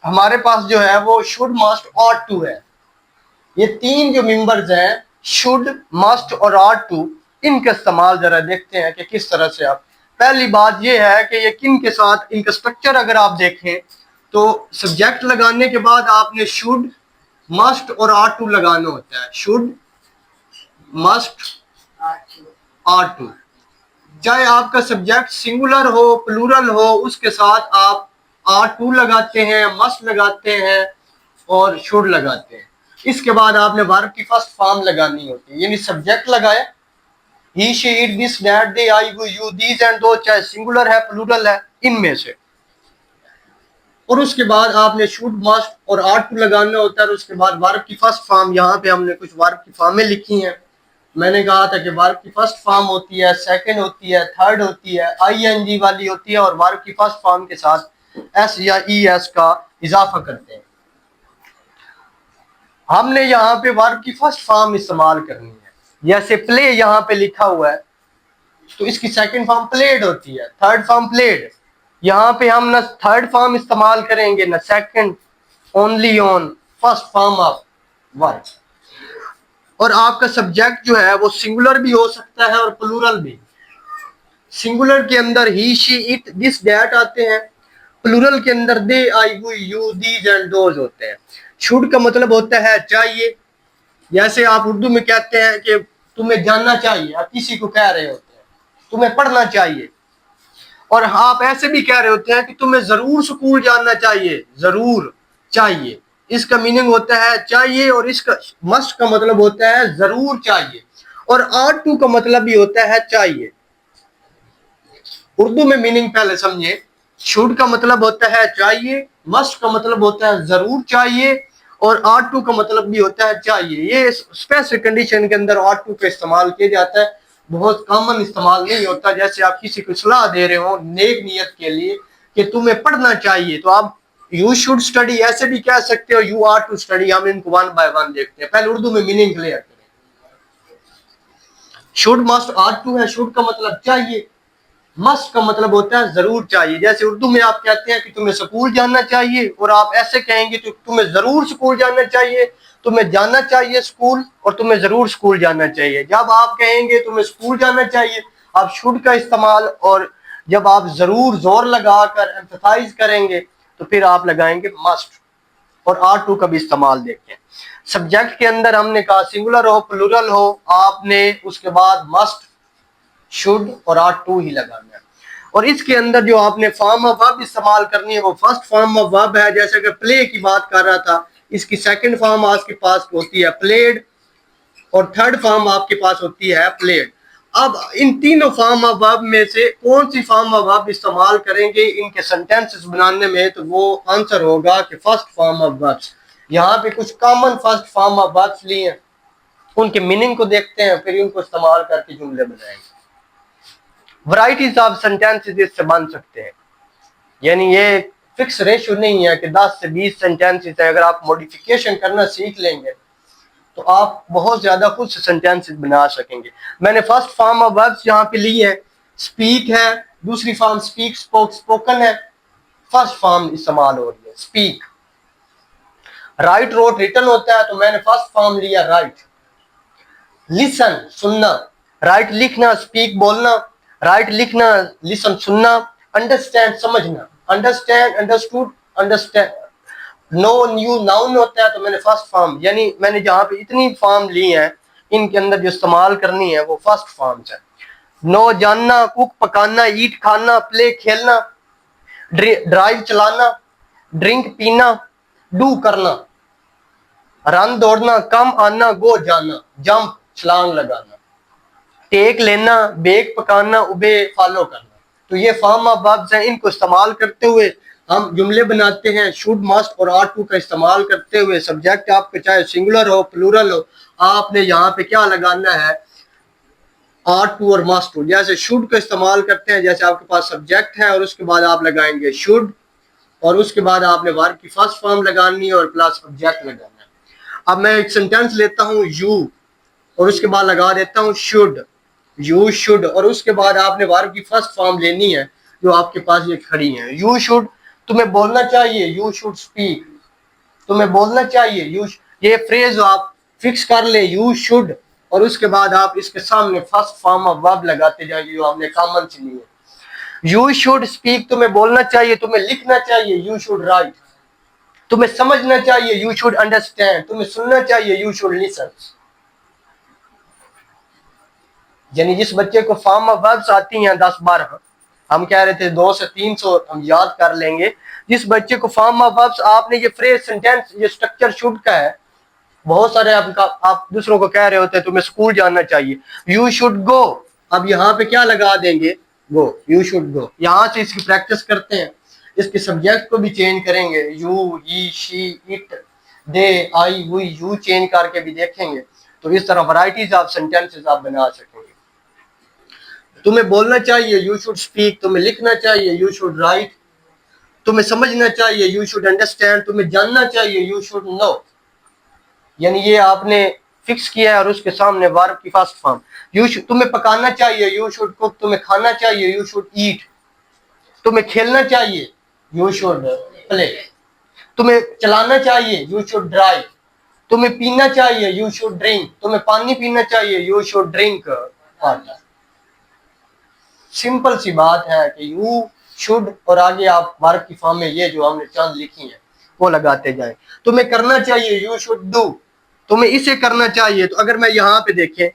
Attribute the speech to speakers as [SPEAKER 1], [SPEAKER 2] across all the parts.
[SPEAKER 1] हमारे पास जो है वो शुड, मस्ट, ought to है। ये तीन जो मेंबर्स हैं, शुड, मस्ट और ought to, इनका इस्तेमाल जरा देखते हैं कि किस तरह से आप। पहली बात ये है कि ये किन के साथ, इनका स्ट्रक्चर अगर आप देखें तो सब्जेक्ट लगाने के बाद आपने शुड, मस्ट और ought to लगाना होता है। Should, must, ought to। चाहे आपका सब्जेक्ट सिंगुलर हो, प्लूरल हो, उसके साथ आप ought to लगाते हैं, मस्ट लगाते हैं और शुड लगाते हैं। इसके बाद आपने वर्ब की फर्स्ट फॉर्म लगानी होती है, यानी सब्जेक्ट लगाया he, she, it, this, that, they, I, you, these and दो, चाहे सिंगुलर है, प्लूरल है, इनमें से। और उसके बाद आपने शुड, मस्ट और ought to लगाना होता है। और उसके बाद वर्ब की फर्स्ट फॉर्म, यहाँ पे हमने कुछ वर्ब की फॉर्में लिखी हैं। मैंने कहा था कि वर्ब की फर्स्ट फॉर्म होती है, सेकंड होती है, थर्ड होती है, आईएनजी वाली होती है, और वर्ब की फर्स्ट फॉर्म के साथ एस या ईएस का इजाफा करते हैं। हमने यहाँ पे वर्ब की फर्स्ट फॉर्म इस्तेमाल करनी है। जैसे प्ले यहाँ पे लिखा हुआ है तो इसकी सेकंड फॉर्म प्लेड होती है, थर्ड फॉर्म प्लेड। यहाँ पे हम ना थर्ड फॉर्म इस्तेमाल करेंगे ना second, only on first form of verb. और आपका सब्जेक्ट जो है वो सिंगुलर भी हो सकता है और प्लूरल भी। सिंगुलर के अंदर ही, शी, इट, दिस, दैट आते हैं। प्लूरल के अंदर दे, I, you, these and those होते हैं। शुड का मतलब होता है चाहिए। जैसे आप उर्दू में कहते हैं कि तुम्हें जानना चाहिए, आप किसी को कह रहे होते हैं तुम्हें पढ़ना चाहिए। और आप ऐसे भी कह रहे होते हैं कि तुम्हें जरूर स्कूल जाना चाहिए, जरूर चाहिए, इसका मीनिंग होता है चाहिए। और इसका मस्ट का मतलब होता है जरूर चाहिए। और ought to का मतलब भी होता है चाहिए। उर्दू में मीनिंग पहले समझे। शुड का मतलब होता है चाहिए, मस्ट का मतलब होता है जरूर चाहिए, और ought to का मतलब भी होता है चाहिए। ये स्पेसिफिक कंडीशन के अंदर ought to का इस्तेमाल किया जाता है, बहुत कॉमन इस्तेमाल नहीं होता। जैसे आप किसी को सलाह दे रहे हो नेक नियत के लिए कि तुम्हें पढ़ना चाहिए, तो आप यू शुड स्टडी ऐसे भी कह सकते हो, यू ought to स्टडी। हम इनको वन बाय वन देखते हैं, पहले उर्दू में मीनिंग क्लियर करें। शुड, मस्ट, ought to है। शुड का मतलब चाहिए, मस्ट का मतलब होता है जरूर चाहिए। जैसे उर्दू में आप कहते हैं कि तुम्हें स्कूल जाना चाहिए, और आप ऐसे कहेंगे तो तुम्हें जरूर स्कूल जाना चाहिए, तुम्हें जाना चाहिए स्कूल, और तुम्हें जरूर स्कूल जाना चाहिए। जब आप कहेंगे तुम्हें स्कूल जाना चाहिए, आप शुड का इस्तेमाल, और जब आप जरूर जोर लगाकर एम्फसाइज करेंगे तो फिर आप लगाएंगे मस्ट। और ought to का भी इस्तेमाल देखें। सब्जेक्ट के अंदर हमने कहा सिंगुलर हो, प्लूरल हो, आपने उसके बाद मस्ट, शुड और ought to ही लगाना है। और इसके अंदर जो आपने फॉर्म ऑफ वर्ब इस्तेमाल करनी है वो फर्स्ट फॉर्म ऑफ वर्ब है। जैसे कि प्ले की बात कर रहा था, इसकी सेकंड फॉर्म आपके पास होती है प्लेड, और थर्ड फॉर्म आपके पास होती है प्लेड। अब इन तीनों फॉर्म ऑफ वर्ब में से कौन सी फॉर्म ऑफ वर्ब इस्तेमाल करेंगे इनके सेंटेंसेस बनाने में, तो वो आंसर होगा कि फर्स्ट फॉर्म ऑफ वर्ब्स। यहाँ पे कुछ common first form of verbs लिए हैं, उनके मीनिंग को देखते हैं, फिर उनको इस्तेमाल करके जुमले बनाएंगे। वैरायटीज ऑफ सेंटेंसेस इससे बन सकते हैं, यानी ये फिक्स रेशियो नहीं है कि 10 से 20 सेंटेंसेस है। अगर आप मॉडिफिकेशन करना सीख लेंगे तो आप बहुत ज्यादा खुद से सेंटेंसेस बना सकेंगे। मैंने फर्स्ट फॉर्म ऑफ वर्ब्स यहाँ पे ली है, स्पीक है, दूसरी फॉर्म स्पीक, स्पोक, स्पोकन है, फर्स्ट फॉर्म इस्तेमाल हो रही है स्पीक। राइट, रोट, रिटन होता है, तो मैंने फर्स्ट फॉर्म लिया राइट। लिसन, सुनना, राइट लिखना, स्पीक बोलना, राइट लिखना, लिसन सुनना, अंडरस्टैंड समझना, understand, understood, understand. Know, knew, known होता है, तो मैंने फर्स्ट फॉर्म, यानी मैंने जहाँ पे इतनी फॉर्म ली हैं इनके अंदर जो इस्तेमाल करनी है वो फर्स्ट फॉर्म है। नो जानना, कुक पकाना, ईट खाना, प्ले खेलना, ड्राइव चलाना, ड्रिंक पीना, डू करना, रन दौड़ना, कम आना, गो जाना, जंप छलांग लगाना, टेक लेना, बेक पकाना, उबे फॉलो करना। तो ये फॉर्म ऑफ वर्ब्स हैं, इनको इस्तेमाल करते हुए हम जुमले बनाते हैं। शुड, मस्ट और ought to का इस्तेमाल करते हुए सब्जेक्ट आपके चाहे सिंगुलर हो, प्लूरल हो, आपने यहाँ पे क्या लगाना है, ought to और must to। जैसे शुड का इस्तेमाल करते हैं, जैसे आपके पास सब्जेक्ट है और उसके बाद आप लगाएंगे शुड, और उसके बाद आपने वर्ब की फर्स्ट फॉर्म लगानी है और प्लस ऑब्जेक्ट लगाना है। अब मैं एक सेंटेंस लेता हूँ यू, और उसके बाद लगा देता हूँ शुड, यू शुड, और उसके बाद आपने वर्ब की फर्स्ट फॉर्म लेनी है जो आपके पास ये खड़ी है, यू शुड तुम्हें बोलना चाहिए, यू शुड स्पीक, तुम्हें बोलना चाहिए, ये फ्रेज आप फिक्स कर ले, यू शुड, और उसके बाद आप इसके सामने फर्स्ट फॉर्म ऑफ वर्ब लगाते जाइए जो आपने कॉमन से लिए। यू शुड स्पीक, तुम्हें बोलना चाहिए, तुम्हें लिखना चाहिए, यू शुड राइट, तुम्हें समझना चाहिए, यू शुड अंडरस्टैंड, तुम्हें सुनना चाहिए, यू शुड लिसन। यानी जिस बच्चे को फॉर्म ऑफ वर्ब्स आती हैं 10-12, हम कह रहे थे 200 से 300 हम याद कर लेंगे, जिस बच्चे को फॉर्म ऑफ वर्ब्स, आपने ये फ्रेज सेंटेंस ये स्ट्रक्चर शुड का है, बहुत सारे आप दूसरों को कह रहे होते हैं तुम्हें स्कूल जाना चाहिए, यू शुड गो, अब यहाँ पे क्या लगा देंगे, गो, यू शुड गो। यहाँ से इसकी प्रैक्टिस करते हैं, इसके सब्जेक्ट को भी चेंज करेंगे, you, he, she, it, they, I, we, you change करके भी देखेंगे, तो इस तरह वैरायटीज ऑफ सेंटेंसेस आप बना सकेंगे। तुम्हें बोलना चाहिए, यू शुड स्पीक, तुम्हें लिखना चाहिए, यू शुड राइट, तुम्हें समझना चाहिए, यू शुड अंडरस्टैंड, तुम्हें जानना चाहिए, यू शुड नो। यानी ये आपने फिक्स किया है और उसके सामने वर्ब की फर्स्ट फॉर्म, तुम्हें पकाना चाहिए, यू शुड कुक, तुम्हें खाना चाहिए, यू शुड ईट, तुम्हें खेलना चाहिए, यू शुड प्ले, तुम्हें चलाना चाहिए, यू शुड ड्राइव, तुम्हें पीना चाहिए, यू शुड ड्रिंक, तुम्हें पानी पीना चाहिए, you should drink water. Simple सी बात है कि यू शुड और आगे आप वर्ब की फॉर्म में ये जो हमने चंद लिखी है वो लगाते जाएं। तुम्हें करना चाहिए, यू शुड डू, तुम्हें इसे करना चाहिए। तो अगर मैं यहाँ पे देखें,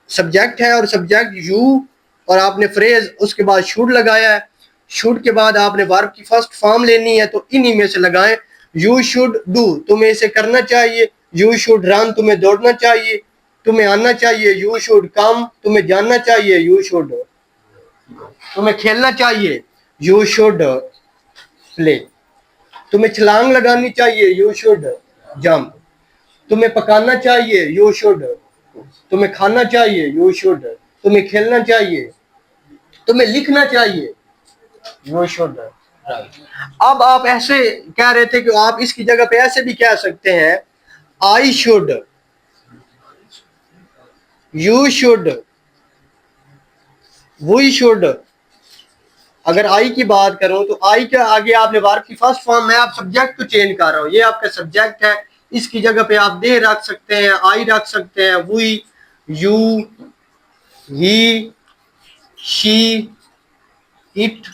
[SPEAKER 1] सब्जेक्ट है और सब्जेक्ट यू और आपने फ्रेज उसके बाद शुड लगाया है, शुड के बाद आपने वर्ब की फर्स्ट फॉर्म लेनी है, तो इन्हीं में से लगाएं, यू शुड डू, तुम्हें इसे करना चाहिए, यू शुड रन, तुम्हें दौड़ना चाहिए, तुम्हें आना चाहिए, यू शुड कम, तुम्हें जानना चाहिए, यू शुड, तुम्हें खेलना चाहिए, यू शुड प्ले, तुम्हें छलांग लगानी चाहिए, यू शुड जंप, तुम्हें पकाना चाहिए, यू शुड, तुम्हें खाना चाहिए, यू शुड, तुम्हें खेलना चाहिए, तुम्हें लिखना चाहिए, यू शुड राइट। अब आप ऐसे कह रहे थे कि आप इसकी जगह पे ऐसे भी कह सकते हैं, I should, you should, we should. अगर आई की बात करूं तो आई के आगे आपने वर्ब की फर्स्ट फॉर्म में आप सब्जेक्ट को चेंज कर रहा हूं, ये आपका सब्जेक्ट है, इसकी जगह पे आप दे रख सकते हैं, आई रख सकते हैं, we, you, he, she, it,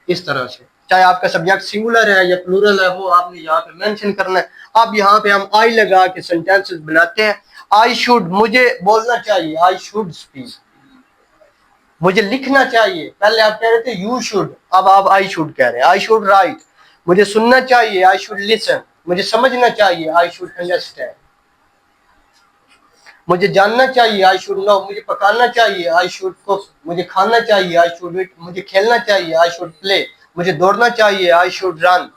[SPEAKER 1] इस तरह से। चाहे आपका सब्जेक्ट सिंगुलर है या प्लूरल है वो आपने यहाँ पे मेंशन करना है। अब यहाँ पे हम आई लगा के सेंटेंसेस बनाते हैं। आई शुड, मुझे बोलना चाहिए, आई शुड स्पीक, मुझे लिखना चाहिए, पहले आप कह रहे थे यू शुड, अब आप आई शुड कह रहे हैं, आई शुड राइट, मुझे सुनना चाहिए, आई शुड लिसन, मुझे समझना चाहिए, आई शुड अंडरस्टैंड, मुझे जानना चाहिए, आई शुड नो, मुझे पकाना चाहिए, आई शुड कुक, मुझे खाना चाहिए, आई शुड ईट, मुझे खेलना चाहिए, आई शुड प्ले, मुझे दौड़ना चाहिए, आई शुड रन,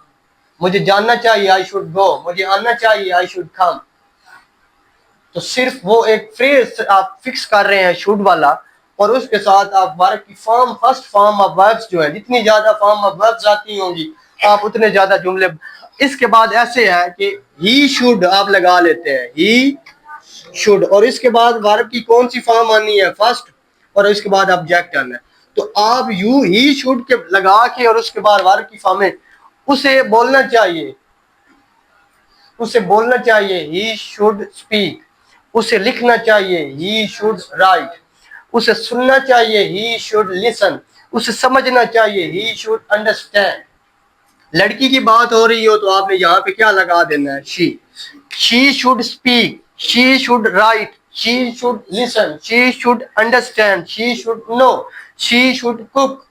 [SPEAKER 1] मुझे जानना चाहिए, आई शुड गो, मुझे आना चाहिए, आई शुड कम। तो सिर्फ वो एक फ्रेज आप फिक्स कर रहे हैं शुड वाला, और उसके साथ आप वर्ब की form, first form of verbs जो है, जितनी ज्यादा फॉर्म ऑफ वर्ब्स आती होंगी आप उतने ज्यादा जुमले। इसके बाद ऐसे है कि ही शुड आप लगा लेते हैं, ही शुड, और इसके बाद वर्ब की कौन सी फॉर्म आनी है, फर्स्ट, और इसके बाद ऑब्जेक्ट आना है। तो आप यू ही शुड के लगा के और उसके बाद वर्ब की फॉर्म में उसे बोलना चाहिए, उसे बोलना चाहिए, ही शुड स्पीक, उसे लिखना चाहिए, ही शुड राइट, उसे सुनना चाहिए, ही शुड लिसन, उसे समझना चाहिए, ही शुड अंडरस्टैंड। लड़की की बात हो रही हो तो आपने यहाँ पे क्या लगा देना है, she should speak, she should write, she should listen, she should understand, she should know, she should cook,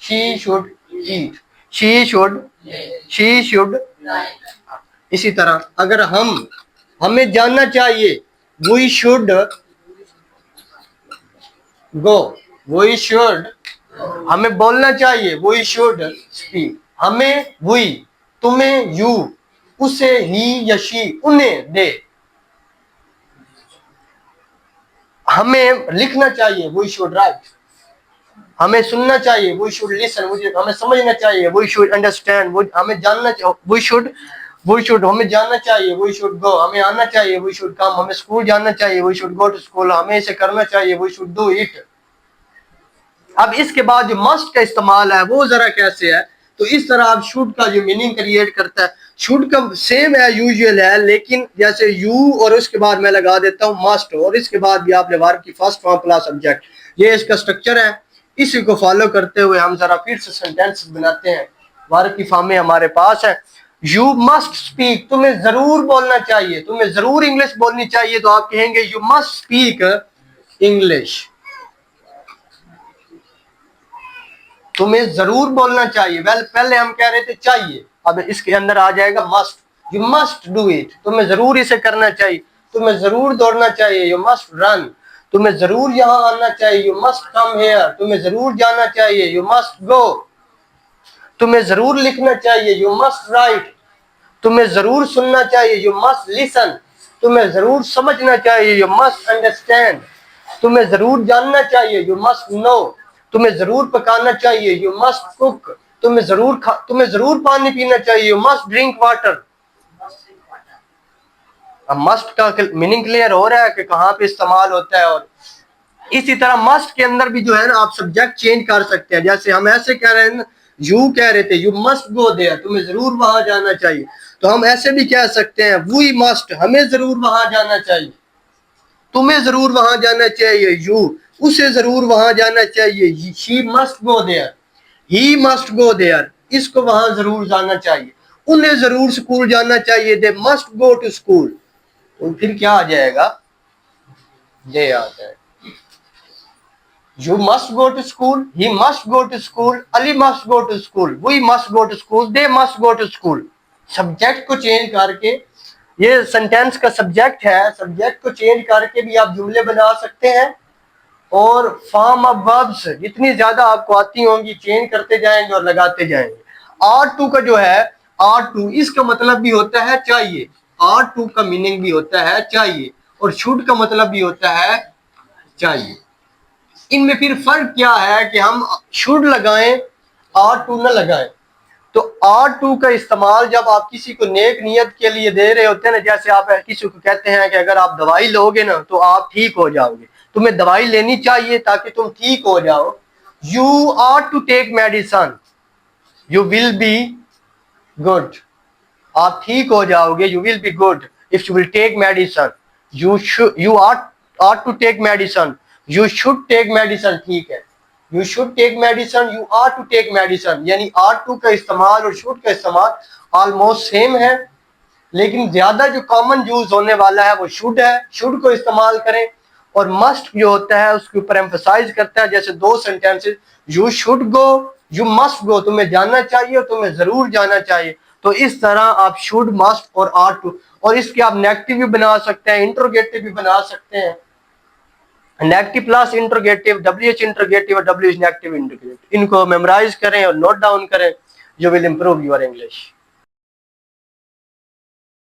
[SPEAKER 1] she should eat, she should. इसी तरह अगर हमें जानना चाहिए, we should go, we should, हमें बोलना चाहिए, वी शुड स्पीक, हमें वी, तुम्हें यू, उसे ही या शी, उन्हें दे, हमें लिखना चाहिए, वी शुड राइट, हमें सुनना चाहिए, वी शुड लिसन, मुझे हमें समझना चाहिए, वी शुड अंडरस्टैंड, हमें जानना चाहिए, वी शुड हमें जानना चाहिए, वी शुड गो, हमें आना चाहिए, वी शुड कम, हमें स्कूल जाना चाहिए, we should go to school, हमें इसे करना चाहिए, वी शुड डू इट। अब इसके बाद जो मस्ट का इस्तेमाल है वो जरा कैसे है, तो इस तरह आप शुड का जो मीनिंग क्रिएट करता है, शुड का सेम है, यूजुअल है, लेकिन जैसे यू और उसके बाद मैं लगा देता हूँ मस्ट, और इसके बाद भी आपने वर्ब की फर्स्ट फॉर्म प्लस सब्जेक्ट, ये इसका स्ट्रक्चर है। इसी को फॉलो करते हुए हम जरा फिर से सेंटेंस बनाते हैं। वर्ब की फॉर्में हमारे पास है। यू मस्ट स्पीक, तुम्हें जरूर बोलना चाहिए, तुम्हें जरूर इंग्लिश बोलनी चाहिए, तो आप कहेंगे यू मस्ट स्पीक इंग्लिश। तुम्हें जरूर बोलना चाहिए, वेल पहले हम कह रहे थे चाहिए, अब इसके अंदर आ जाएगा must. You must do it, तुम्हें जरूर इसे करना चाहिए, तुम्हें जरूर दौड़ना चाहिए, यू मस्ट रन। तुम्हें जरूर यहाँ आना चाहिए, यू मस्ट कम हियर। तुम्हें जरूर जाना चाहिए, यू मस्ट गो। तुम्हें जरूर लिखना चाहिए, यू मस्ट राइट। तुम्हें जरूर सुनना चाहिए, यू मस्ट लिसन। तुम्हें जरूर समझना चाहिए, यू मस्ट अंडरस्टैंड। तुम्हें जरूर जानना चाहिए, यू मस्ट नो। तुम्हें जरूर पकाना चाहिए, यू मस्ट कुक। तुम्हें जरूर पानी पीना चाहिए, यू मस्ट ड्रिंक वाटर। अब मस्ट का मीनिंग क्लियर हो रहा है कि कहाँ पे इस्तेमाल होता है। और इसी तरह मस्ट के अंदर भी जो है ना आप सब्जेक्ट चेंज कर सकते हैं। जैसे हम ऐसे कह रहे हैं ना, यू कह रहे थे यू मस्ट गो देयर, तुम्हें जरूर वहां जाना चाहिए, तो हम ऐसे भी कह सकते हैं वी मस्ट, हमें जरूर वहां जाना चाहिए। तुम्हें जरूर वहां जाना चाहिए, यू उसे जरूर वहां जाना चाहिए, she must go there, he must go there, इसको वहां जरूर जाना चाहिए। उन्हें जरूर स्कूल जाना चाहिए, they must go to school. तो फिर क्या आ जाएगा, ये आ जाएगा you must go to school, he must go to school, Ali must go to school, we must go to school, they must go to school। Subject को change करके, ये sentence का सब्जेक्ट है, सब्जेक्ट को चेंज करके भी आप जुमले बना सकते हैं। और फॉर्म ऑफ वर्ब्स जितनी ज्यादा आपको आती होंगी चेंज करते जाएंगे और लगाते जाएंगे। R2 का जो है, R2 इसका मतलब भी होता है चाहिए, R2 का मीनिंग भी होता है चाहिए, और शुड का मतलब भी होता है चाहिए। इनमें फिर फर्क क्या है कि हम शुड लगाएं, R2 न लगाएं। तो R2 का इस्तेमाल जब आप किसी को नेक नियत के लिए दे रहे होते हैं ना, जैसे आप किसी को कहते हैं कि अगर आप दवाई लोगे ना तो आप ठीक हो जाओगे, तुम्हें दवाई लेनी चाहिए ताकि तुम ठीक हो जाओ। You are to take medicine, you will be good, आप ठीक हो जाओगे, you will be good if you will take medicine. You are to take medicine, you should take medicine, ठीक है, you should take medicine, you are to take medicine. यानी R2 का इस्तेमाल और शुड का इस्तेमाल ऑलमोस्ट सेम है, लेकिन ज्यादा जो कॉमन यूज होने वाला है वो शुड है, शुड को इस्तेमाल करें। और मस्ट जो होता है उसके ऊपर एम्फसाइज करता है, जैसे दो sentences, you should go, you must go, तुम्हें जाना चाहिए और तुम्हें जरूर जाना चाहिए। तो इस तरह आप शुड, मस्ट और R2, और इसके आप नेगेटिव भी बना सकते हैं, इंट्रोगेटिव भी बना सकते हैं। Negative plus interrogative, WH interrogative और WH नेगेटिव इंट्रोगेटिव, इनको मेमोराइज करें और नोट डाउन करें, you will improve your English.